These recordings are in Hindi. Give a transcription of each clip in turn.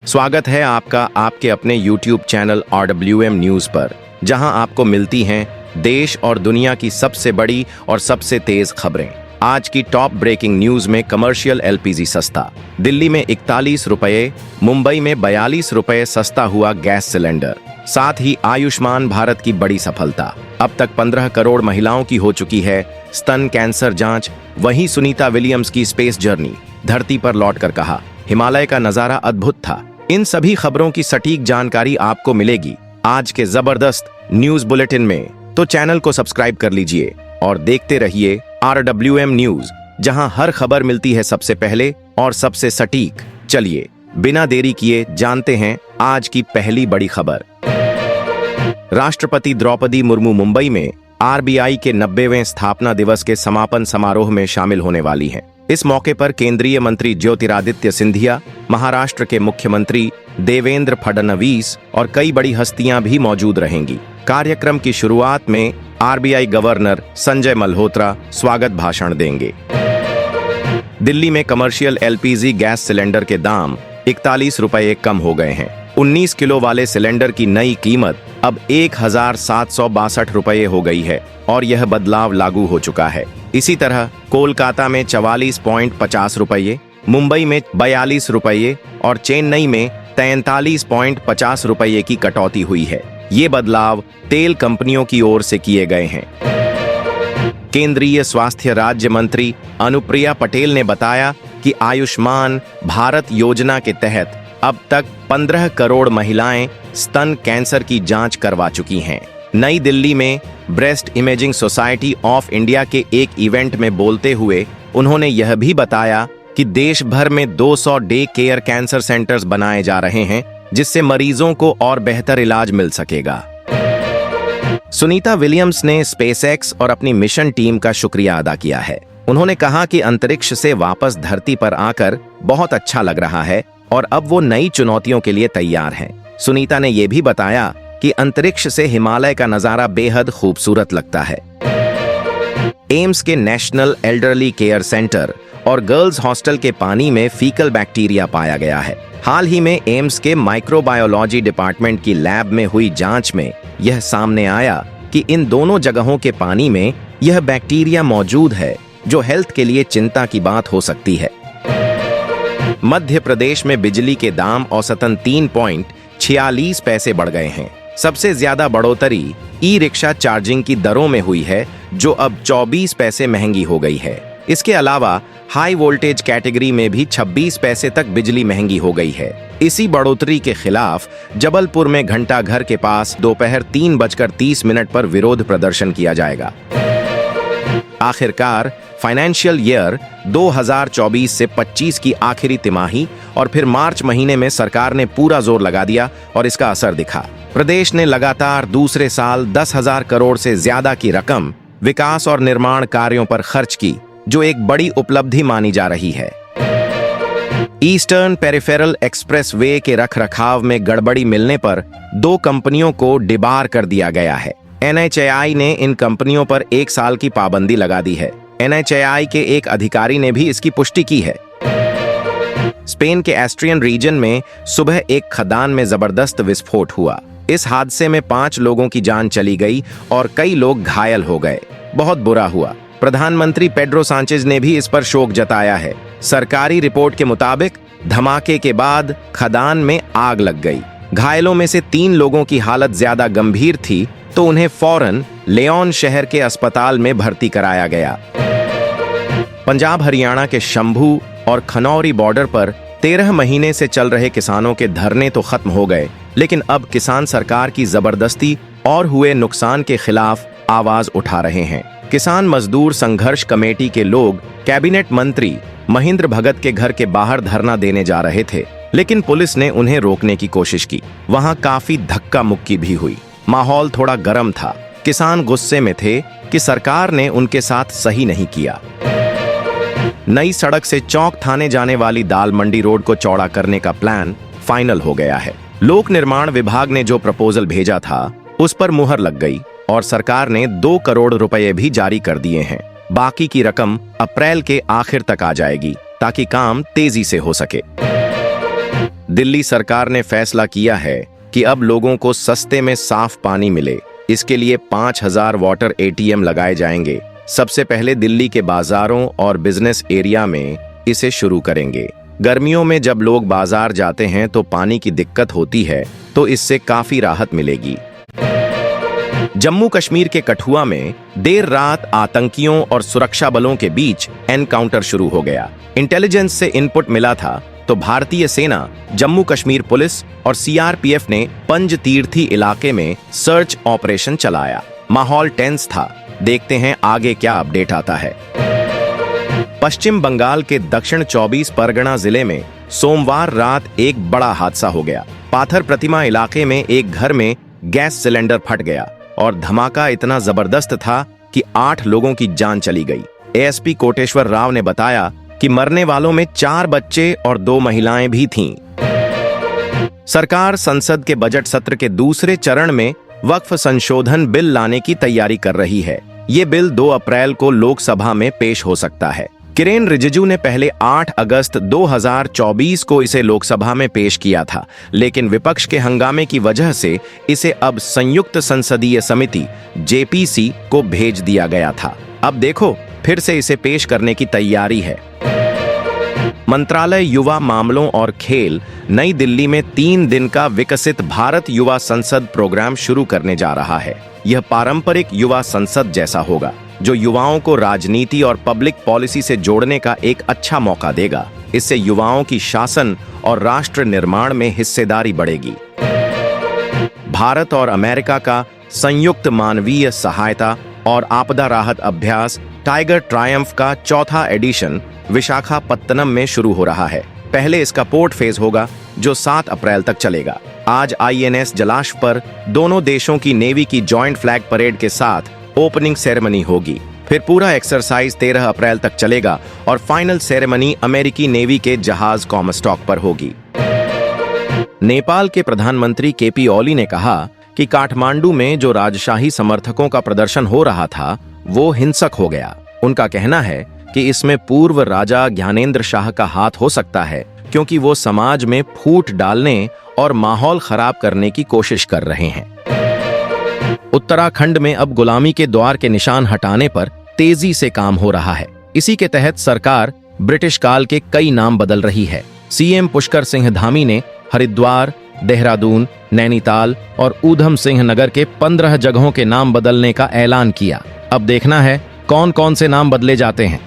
स्वागत है आपका आपके अपने YouTube चैनल RWM न्यूज पर, जहां आपको मिलती हैं देश और दुनिया की सबसे बड़ी और सबसे तेज खबरें। आज की टॉप ब्रेकिंग न्यूज में कमर्शियल LPG सस्ता, दिल्ली में 41 रुपये, मुंबई में 42 रुपये सस्ता हुआ गैस सिलेंडर। साथ ही आयुष्मान भारत की बड़ी सफलता, अब तक 15 करोड़ महिलाओं की हो चुकी है स्तन कैंसर जांच। वहीं सुनीता विलियम्स की स्पेस जर्नी, धरती पर लौटकर कहा हिमालय का नजारा अद्भुत था। इन सभी खबरों की सटीक जानकारी आपको मिलेगी आज के जबरदस्त न्यूज बुलेटिन में, तो चैनल को सब्सक्राइब कर लीजिए और देखते रहिए RWM न्यूज, जहां हर खबर मिलती है सबसे पहले और सबसे सटीक। चलिए बिना देरी किए जानते हैं आज की पहली बड़ी खबर। राष्ट्रपति द्रौपदी मुर्मू मुंबई में RBI के 90वें स्थापना दिवस के समापन समारोह में शामिल होने वाली हैं। इस मौके पर केंद्रीय मंत्री ज्योतिरादित्य सिंधिया, महाराष्ट्र के मुख्यमंत्री देवेंद्र फडणवीस और कई बड़ी हस्तियां भी मौजूद रहेंगी। कार्यक्रम की शुरुआत में RBI गवर्नर संजय मल्होत्रा स्वागत भाषण देंगे। दिल्ली में कमर्शियल LPG गैस सिलेंडर के दाम 41 रुपये कम हो गए हैं। 19 किलो वाले सिलेंडर की नई कीमत अब 1762 रुपये हो गई है और यह बदलाव लागू हो चुका है। इसी तरह कोलकाता में 44.50 रुपये, मुंबई में 42 रुपये और चेन्नई में 43.50 रुपये की कटौती हुई है। ये बदलाव तेल कंपनियों की ओर से किए गए हैं। केंद्रीय स्वास्थ्य राज्य मंत्री अनुप्रिया पटेल ने बताया कि आयुष्मान भारत योजना के तहत अब तक 15 करोड़ महिलाएं स्तन कैंसर की जांच करवा चुकी हैं। नई दिल्ली में breast imaging society of India के एक इवेंट में बोलते हुए उन्होंने यह भी बताया कि देश भर में 200 डे केयर कैंसर सेंटर्स बनाए जा रहे हैं, जिससे मरीजों को और बेहतर इलाज मिल सकेगा। सुनीता विलियम्स ने स्पेसएक्स और अपनी मिशन टीम का शुक्रिया अदा किया है। उन्होंने कहा कि अंतरिक्ष से वापस धरती पर आकर बहुत अच्छा लग रहा है और अब वो नई चुनौतियों के लिए तैयार हैं। सुनीता ने यह भी बताया कि अंतरिक्ष से हिमालय का नजारा बेहद खूबसूरत लगता है। एम्स के नेशनल एल्डरली केयर सेंटर और गर्ल्स हॉस्टल के पानी में फीकल बैक्टीरिया पाया गया है। हाल ही में एम्स के माइक्रोबायोलॉजी डिपार्टमेंट की लैब में हुई जांच में यह सामने आया कि इन दोनों जगहों के पानी में यह बैक्टीरिया मौजूद है, जो हेल्थ के लिए चिंता की बात हो सकती है। मध्य प्रदेश में बिजली के दाम औसतन 3.46 पैसे बढ़ गए हैं। सबसे ज्यादा बढ़ोतरी ई-रिक्शा चार्जिंग की दरों में हुई है, जो अब 24 पैसे महंगी हो गई है। इसके अलावा हाई वोल्टेज कैटेगरी में भी 26 पैसे तक बिजली महंगी हो गई है। इसी बढ़ोतरी के खिलाफ जबलपुर में घंटा घर के पास दोपहर 3:30 पर विरोध प्रदर्शन किया जाएगा। आखिरकार फाइनेंशियल ईयर 2024 से 25 की आखिरी तिमाही और फिर मार्च महीने में सरकार ने पूरा जोर लगा दिया और इसका असर दिखा। प्रदेश ने लगातार दूसरे साल 10,000 करोड़ से ज्यादा की रकम विकास और निर्माण कार्यों पर खर्च की, जो एक बड़ी उपलब्धि मानी जा रही है। ईस्टर्न पेरिफेरल एक्सप्रेस वे के रखरखाव में गड़बड़ी मिलने पर 2 कंपनियों को डिबार कर दिया गया है। NHAI ने इन कंपनियों पर 1 साल की पाबंदी लगा दी है। NHAI के एक अधिकारी ने भी इसकी पुष्टि की है। स्पेन के एस्ट्रियन रीजन में सुबह एक खदान में जबरदस्त विस्फोट हुआ। इस हादसे में 5 लोगों की जान चली गई और कई लोग घायल हो गए। बहुत बुरा हुआ। प्रधानमंत्री पेड्रो सांचेज ने भी इस पर शोक जताया है। सरकारी रिपोर्ट के मुताबिक धमाके के बाद खदान में आग लग गई। घायलों में से 3 लोगों की हालत ज्यादा गंभीर थी, तो उन्हें फौरन लेओन शहर के अस्पताल में भर्ती कराया गया। पंजाब हरियाणा के शंभू और खनौरी बॉर्डर पर 13 महीने से चल रहे किसानों के धरने तो खत्म हो गए, लेकिन अब किसान सरकार की जबरदस्ती और हुए नुकसान के खिलाफ आवाज उठा रहे हैं। किसान मजदूर संघर्ष कमेटी के लोग कैबिनेट मंत्री महेंद्र भगत के घर के बाहर धरना देने जा रहे थे, लेकिन पुलिस ने उन्हें रोकने की कोशिश की। वहां काफी धक्का मुक्की भी हुई। माहौल थोड़ा गर्म था। किसान गुस्से में थे कि सरकार ने उनके साथ सही नहीं किया। नई सड़क से चौक थाने जाने वाली दाल मंडी रोड को चौड़ा करने का प्लान फाइनल हो गया है। लोक निर्माण विभाग ने जो प्रपोजल भेजा था, उस पर मुहर लग गई और सरकार ने 2 करोड़ रुपए भी जारी कर दिए हैं। बाकी की रकम अप्रैल के आखिर तक आ जाएगी, ताकि काम तेजी से हो सके। दिल्ली सरकार ने फैसला किया है कि अब लोगों को सस्ते में साफ पानी मिले, इसके लिए 5000 वाटर एटीएम लगाए जाएंगे। सबसे पहले दिल्ली के बाजारों और बिजनेस एरिया में इसे शुरू करेंगे। गर्मियों में जब लोग बाजार जाते हैं तो पानी की दिक्कत होती है, तो इससे काफी राहत मिलेगी। जम्मू कश्मीर के कठुआ में देर रात आतंकियों और सुरक्षा बलों के बीच एनकाउंटर शुरू हो गया। इंटेलिजेंस से इनपुट मिला था तो भारतीय सेना, जम्मू कश्मीर पुलिस और सीआरपीएफ ने पंजतीर्थी इलाके में सर्च ऑपरेशन चलाया। माहौल टेंस था। देखते हैं आगे क्या अपडेट आता है। पश्चिम बंगाल के दक्षिण 24 परगना जिले में सोमवार रात एक बड़ा हादसा हो गया। पाथर प्रतिमा इलाके में एक घर में गैस सिलेंडर फट गया और धमाका इतना जबरदस्त था कि 8 लोगों की जान चली गई। एएसपी कोटेश्वर राव ने बताया कि मरने वालों में 4 बच्चे और 2 महिलाएं भी थीं। सरकार संसद के बजट सत्र के दूसरे चरण में वक्फ संशोधन बिल लाने की तैयारी कर रही है। ये बिल 2 अप्रैल को लोकसभा में पेश हो सकता है। किरेन रिजिजू ने पहले 8 अगस्त 2024 को इसे लोकसभा में पेश किया था, लेकिन विपक्ष के हंगामे की वजह से इसे अब संयुक्त संसदीय समिति जेपीसी को भेज दिया गया था। अब देखो, फिर से इसे पेश करने की तैयारी है। मंत्रालय युवा मामलों और खेल नई दिल्ली में 3 दिन का विकसित भारत युवा संसद प्रोग्राम शुरू करने जा रहा है। यह पारंपरिक युवा संसद जैसा होगा, जो युवाओं को राजनीति और पब्लिक पॉलिसी से जोड़ने का एक अच्छा मौका देगा। इससे युवाओं की शासन और राष्ट्र निर्माण में हिस्सेदारी बढ़ेगी। भारत और अमेरिका का संयुक्त मानवीय सहायता और आपदा राहत अभ्यास टाइगर ट्रायम्फ का 4था एडिशन विशाखापत्तनम में शुरू हो रहा है। पहले इसका पोर्ट फेज होगा जो 7 अप्रैल तक चलेगा। आज आईएनएस जलाश्व पर दोनों देशों की नेवी की जॉइंट फ्लैग परेड के साथ ओपनिंग सेरेमनी होगी। फिर पूरा एक्सरसाइज 13 अप्रैल तक चलेगा और फाइनल सेरेमनी अमेरिकी नेवी के जहाज कॉमस्टॉक पर होगी। नेपाल के प्रधानमंत्री केपी ओली ने कहा कि काठमांडू में जो राजशाही समर्थकों का प्रदर्शन हो रहा था वो हिंसक हो गया। उनका कहना है कि इसमें पूर्व राजा ज्ञानेंद्र शाह का हाथ हो सकता है, क्योंकि वो समाज में फूट डालने और माहौल खराब करने की कोशिश कर रहे हैं। उत्तराखंड में अब गुलामी के द्वार के निशान हटाने पर तेजी से काम हो रहा है। इसी के तहत सरकार ब्रिटिश काल के कई नाम बदल रही है। सीएम पुष्कर सिंह धामी ने हरिद्वार, देहरादून, नैनीताल और ऊधम सिंह नगर के 15 जगहों के नाम बदलने का ऐलान किया। अब देखना है कौन कौन से नाम बदले जाते हैं।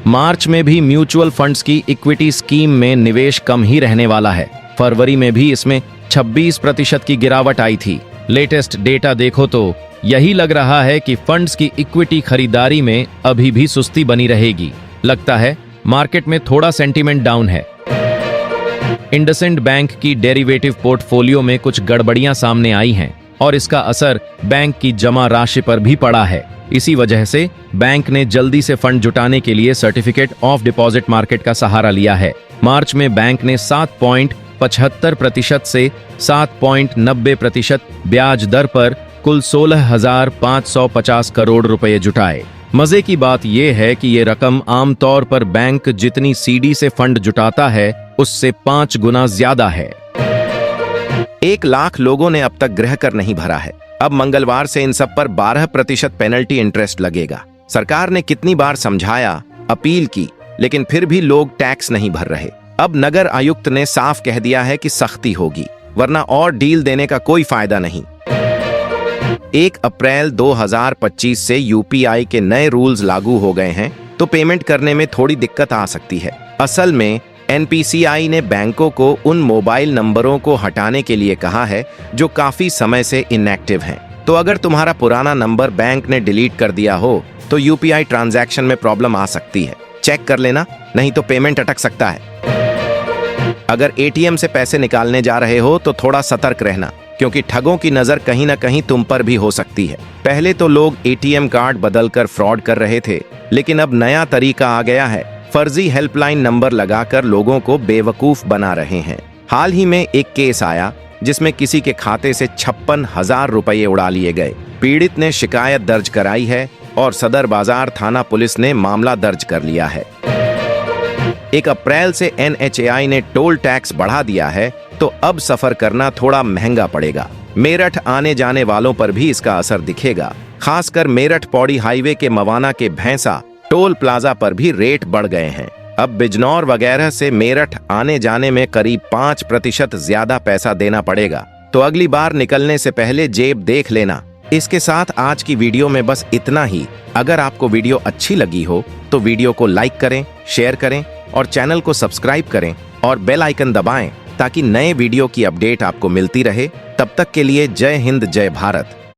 मार्च में भी म्यूचुअल फंड्स की इक्विटी स्कीम में निवेश कम ही रहने वाला है। फरवरी में भी इसमें 26% की गिरावट आई थी। लेटेस्ट डेटा देखो तो यही लग रहा है कि फंड्स की इक्विटी खरीदारी में अभी भी सुस्ती बनी रहेगी। लगता है मार्केट में थोड़ा सेंटीमेंट डाउन है। इंडसइंड बैंक की डेरिवेटिव पोर्टफोलियो में कुछ गड़बड़ियां सामने आई हैं और इसका असर बैंक की जमा राशि पर भी पड़ा है। इसी वजह से बैंक ने जल्दी से फंड जुटाने के लिए सर्टिफिकेट ऑफ डिपॉजिट मार्केट का सहारा लिया है। मार्च में बैंक ने 7.75% से 7.90% ब्याज दर पर कुल 16,550 करोड़ रुपए जुटाए। मजे की बात यह है कि ये रकम आमतौर पर बैंक जितनी सीडी से फंड जुटाता है उससे 5 गुना ज्यादा है। 1 लाख लोगों ने अब तक गृह कर नहीं भरा है। अब मंगलवार से इन सब पर 12% पेनल्टी इंटरेस्ट लगेगा। सरकार ने कितनी बार समझाया, अपील की, लेकिन फिर भी लोग टैक्स नहीं भर रहे। अब नगर आयुक्त ने साफ कह दिया है कि सख्ती होगी, वरना और डील देने का कोई फायदा नहीं। 1 अप्रैल 2025 से यूपीआई के नए रूल्स लागू हो गए हैं, तो पेमेंट करने में थोड़ी दिक्कत आ सकती है। असल में एनपीसीआई ने बैंकों को उन मोबाइल नंबरों को हटाने के लिए कहा है जो काफी समय से इनएक्टिव हैं। तो अगर तुम्हारा पुराना नंबर बैंक ने डिलीट कर दिया हो तो यूपीआई ट्रांजैक्शन में प्रॉब्लम आ सकती है। चेक कर लेना, नहीं तो पेमेंट अटक सकता है। अगर एटीएम से पैसे निकालने जा रहे हो तो थोड़ा सतर्क रहना, क्योंकि ठगों की नजर कहीं ना कहीं तुम पर भी हो सकती है। पहले तो लोग एटीएम कार्ड बदलकर फ्रॉड कर रहे थे, लेकिन अब नया तरीका आ गया है। फर्जी हेल्पलाइन नंबर लगाकर लोगों को बेवकूफ बना रहे हैं। हाल ही में एक केस आया जिसमें किसी के खाते से 56,000 रुपये उड़ा लिए गए। पीड़ित ने शिकायत दर्ज कराई है और सदर बाजार थाना पुलिस ने मामला दर्ज कर लिया है। 1 अप्रैल से NHAI ने टोल टैक्स बढ़ा दिया है, तो अब सफर करना थोड़ा महंगा पड़ेगा। मेरठ आने जाने वालों पर भी इसका असर दिखेगा। खासकर मेरठ पौड़ी हाईवे के मवाना के भैंसा टोल प्लाजा पर भी रेट बढ़ गए हैं। अब बिजनौर वगैरह से मेरठ आने जाने में करीब 5% ज्यादा पैसा देना पड़ेगा। तो अगली बार निकलने से पहले जेब देख लेना। इसके साथ आज की वीडियो में बस इतना ही। अगर आपको वीडियो अच्छी लगी हो तो वीडियो को लाइक करें, शेयर करें और चैनल को सब्सक्राइब करें और बेल आइकन दबाएं ताकि नए वीडियो की अपडेट आपको मिलती रहे। तब तक के लिए जय हिंद, जय भारत।